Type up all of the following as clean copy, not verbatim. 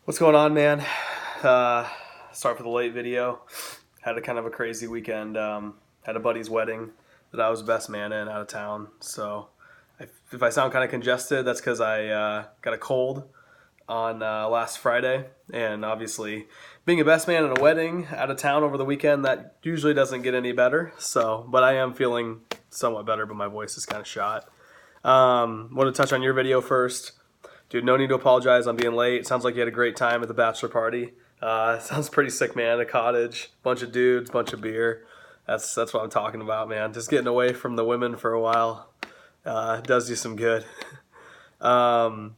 What's going on, man? Uh, Sorry for the late video. Had a kind of a crazy weekend. Had a buddy's wedding that I was best man in out of town. So if I sound kind of congested, that's because I got a cold on last Friday. And obviously, being a best man in a wedding out of town over the weekend, that usually doesn't get any better. So, but I am feeling somewhat better, but my voice is kind of shot. Want to touch on your video first. Dude, no need to apologize on being late. Sounds like you had a great time at the bachelor party. Sounds pretty sick, man. A cottage, bunch of dudes, bunch of beer. That's what I'm talking about, man. Just getting away from the women for a while does you some good. Um,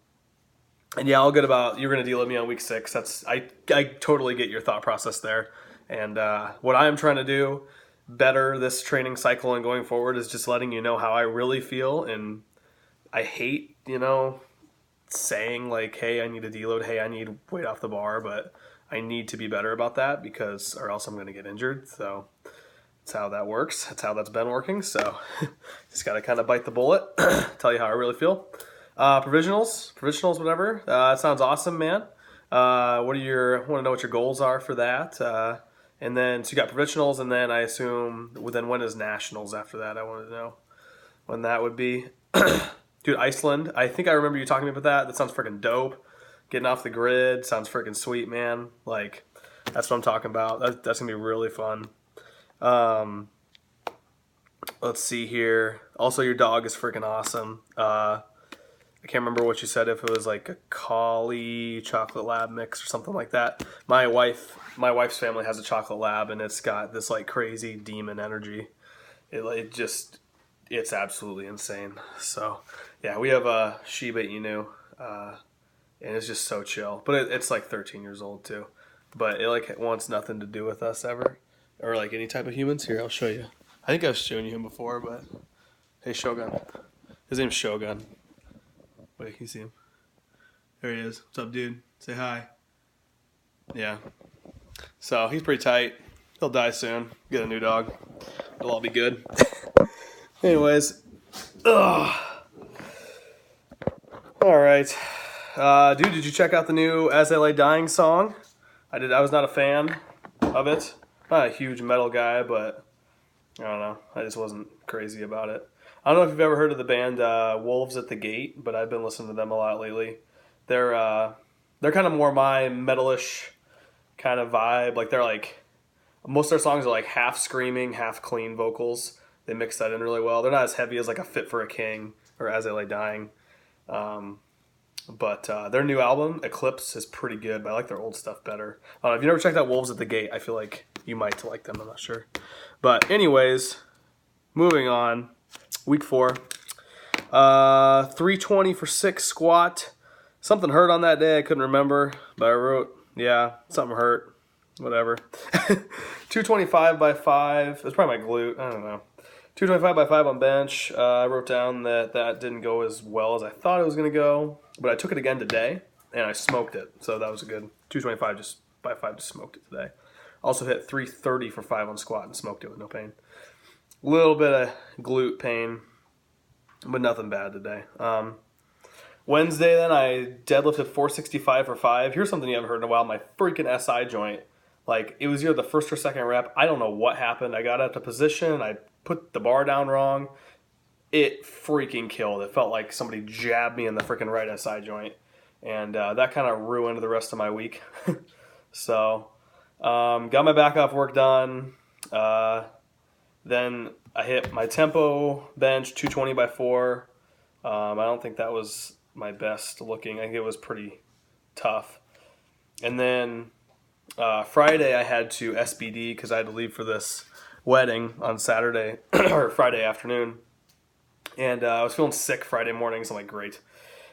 and yeah, all good about you're gonna deal with me on week 6. I totally get your thought process there. And what I am trying to do better this training cycle and going forward is just letting you know how I really feel. And I hate, saying like, hey, I need a deload, hey, I need weight off the bar, but I need to be better about that because or else I'm going to get injured. So that's how that works. That's how that's been working. So just got to kind of bite the bullet, tell you how I really feel. Provisionals, whatever. That sounds awesome, man. What are your? Want to know what your goals are for that? And then so you got provisionals, and then I assume then when is nationals after that? I wanted to know when that would be. Dude, Iceland. I think I remember you talking about that. That sounds freaking dope. Getting off the grid sounds freaking sweet, man. Like, that's what I'm talking about. That's gonna be really fun. Um, let's see here. Also, your dog is freaking awesome. I can't remember what you said, if it was like a collie chocolate lab mix or something like that. My wife's family has a chocolate lab, and it's got this like crazy demon energy. It's absolutely insane. So yeah, we have a Shiba Inu, and it's just so chill. But it's like 13 years old too. But it wants nothing to do with us ever, or like any type of humans. Here, I'll show you. I think I've shown you him before, but hey, Shogun. His name's Shogun. Wait, can you see him? There he is. What's up, dude? Say hi. Yeah. So he's pretty tight. He'll die soon. Get a new dog. It'll all be good. Anyways. Ugh. All right. Dude, did you check out the new As I Lay Dying song? I did. I was not a fan of it. Not a huge metal guy, but I don't know. I just wasn't crazy about it. I don't know if you've ever heard of the band Wolves at the Gate, but I've been listening to them a lot lately. They're kind of more my metalish kind of vibe. Like they're like most of their songs are like half screaming, half clean vocals. They mix that in really well. They're not as heavy as like a Fit for a King or As I Lay Dying. But their new album, Eclipse, is pretty good, but I like their old stuff better. If you never checked out Wolves at the Gate, I feel like you might like them. I'm not sure. But anyways, moving on. Week 4. 320 for 6 squat. Something hurt on that day. I couldn't remember, but I wrote, yeah, something hurt. Whatever. 225 by 5. It's probably my glute. I don't know. 225 by 5 on bench. I wrote down that didn't go as well as I thought it was going to go, but I took it again today, and I smoked it. So that was a good 225 just by 5, just smoked it today. Also hit 330 for 5 on squat and smoked it with no pain. Little bit of glute pain, but nothing bad today. Wednesday, then, I deadlifted 465 for 5. Here's something you haven't heard in a while. My freaking SI joint. Like, it was either the first or second rep. I don't know what happened. I got out of position. I put the bar down wrong. It freaking killed. It felt like somebody jabbed me in the freaking right SI joint. And that kind of ruined the rest of my week. So, got my back off work done. Then I hit my tempo bench, 220 by 4. I don't think that was my best looking. I think it was pretty tough. And then Friday I had to SBD because I had to leave for this wedding on Saturday or Friday afternoon. And I was feeling sick Friday morning, so I'm like, great.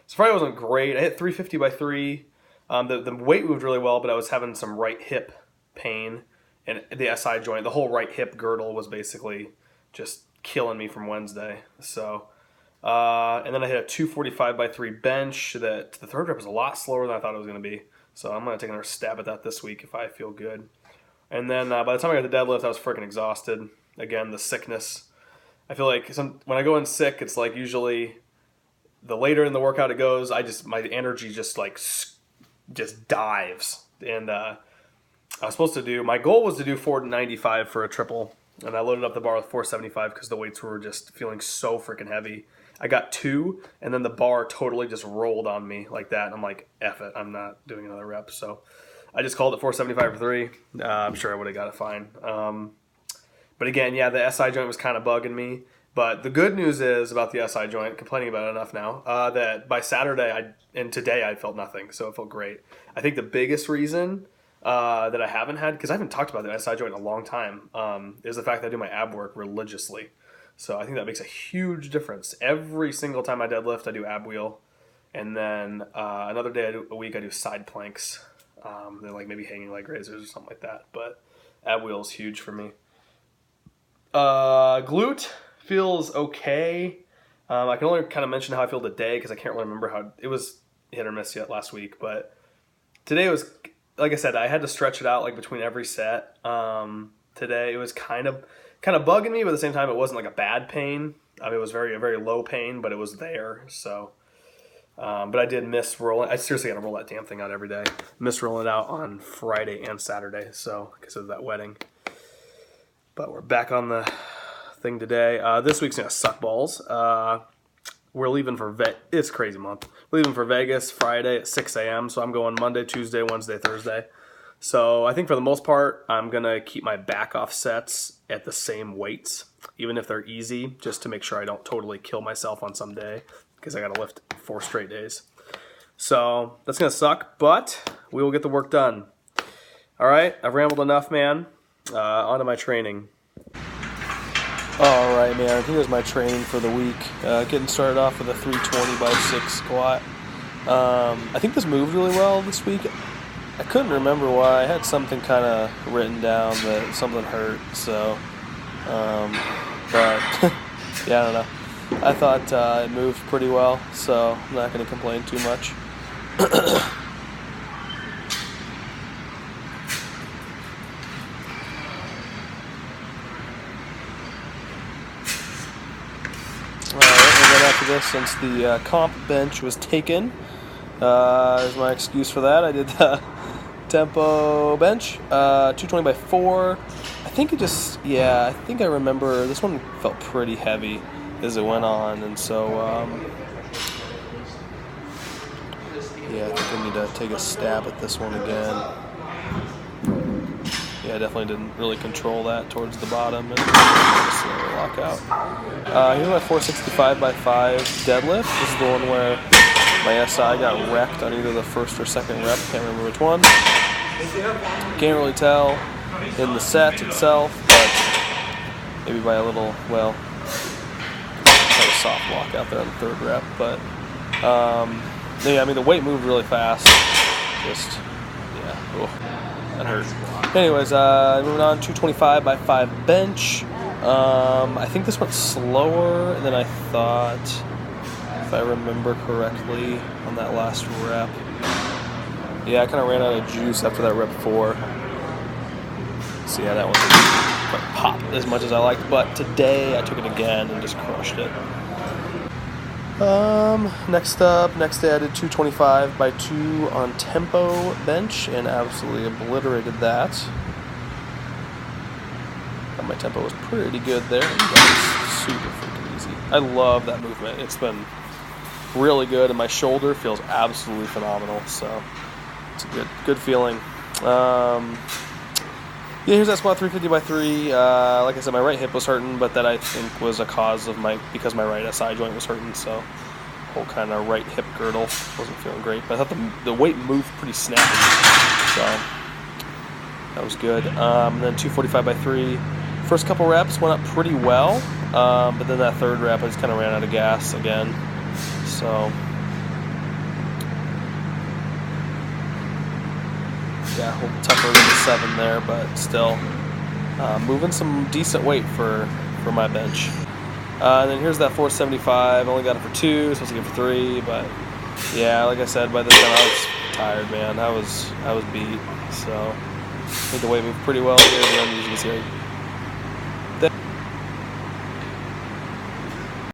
So Friday wasn't great. I hit 350 by 3. The weight moved really well, but I was having some right hip pain. And the SI joint, the whole right hip girdle was basically just killing me from Wednesday. So, and then I hit a 245 by 3 bench. That the third rep was a lot slower than I thought it was going to be. So I'm going to take another stab at that this week if I feel good. And then by the time I got the deadlift, I was freaking exhausted. Again, the sickness. I feel like when I go in sick, it's like usually the later in the workout it goes, my energy just like just dives. And I was supposed to do, my goal was to do 495 for a triple, and I loaded up the bar with 475 because the weights were just feeling so freaking heavy. I got 2, and then the bar totally just rolled on me like that. And I'm like, F it, I'm not doing another rep. So I just called it 475 for 3. I'm sure I would have got it fine. But again, yeah, the SI joint was kind of bugging me. But the good news is about the SI joint, complaining about it enough now, that by Saturday and today I felt nothing. So it felt great. I think the biggest reason that I haven't had, because I haven't talked about the SI joint in a long time, is the fact that I do my ab work religiously. So I think that makes a huge difference. Every single time I deadlift, I do ab wheel. And then another day a week, I do side planks. They're like maybe hanging leg raisers or something like that. But ab wheel is huge for me. Glute feels okay. I can only kind of mention how I feel today because I can't really remember how it was hit or miss yet last week. But today was, like I said, I had to stretch it out like between every set. Today it was kind of bugging me, but at the same time it wasn't like a bad pain. I mean, it was a very low pain, but it was there. So, but I did miss rolling. I seriously got to roll that damn thing out every day. Miss rolling it out on Friday and Saturday, so because of that wedding. But we're back on the thing today. This week's gonna suck balls. We're leaving for it's crazy month. We're leaving for Vegas Friday at 6 a.m. So I'm going Monday, Tuesday, Wednesday, Thursday. So I think for the most part, I'm going to keep my back off sets at the same weights, even if they're easy, just to make sure I don't totally kill myself on some day because I got to lift 4 straight days. So that's going to suck, but we will get the work done. All right, I've rambled enough, man. On to my training. All right, man, here's my training for the week. Getting started off with a 320 by 6 squat. I think this moved really well this week. I couldn't remember why. I had something kind of written down that something hurt, so, but, yeah, I don't know. I thought it moved pretty well, so I'm not going to complain too much. After this, since the comp bench was taken, is my excuse for that. I did the tempo bench, 220 by 4. I think I think I remember this one felt pretty heavy as it went on, and so yeah, I think I need to take a stab at this one again. Yeah, I definitely didn't really control that towards the bottom and slowly lock out. Here's my 465 by 5 deadlift. This is the one where my SI got wrecked on either the first or second rep. Can't remember which one. Can't really tell in the set itself, but maybe by a little, well, had a soft walk out there on the third rep. But yeah, I mean the weight moved really fast. Just that hurt. Anyways, moving on, 225 by 5 bench. I think this went slower than I thought, if I remember correctly, on that last rep. Yeah, I kind of ran out of juice after that rep 4. So yeah, that one didn't quite pop as much as I liked, but today I took it again and just crushed it. Next day I did 225 by 2 on tempo bench and absolutely obliterated that. And my tempo was pretty good there. That was super freaking easy. I love that movement. It's been really good, and my shoulder feels absolutely phenomenal. So it's a good feeling. Yeah, here's that squat 350 by 3. Like I said, my right hip was hurting, but that I think was a cause of because my right SI joint was hurting, so whole kind of right hip girdle wasn't feeling great. But I thought the weight moved pretty snappy, so that was good. And then 245 by 3. First couple reps went up pretty well, but then that third rep I just kind of ran out of gas again. So yeah, a little tougher than the 7 there, but still moving some decent weight for my bench. And then here's that 475. Only got it for 2, supposed to get it for 3, but yeah, like I said, by this time I was tired, man. I was beat, so I think the weight moved pretty well here. And then you can see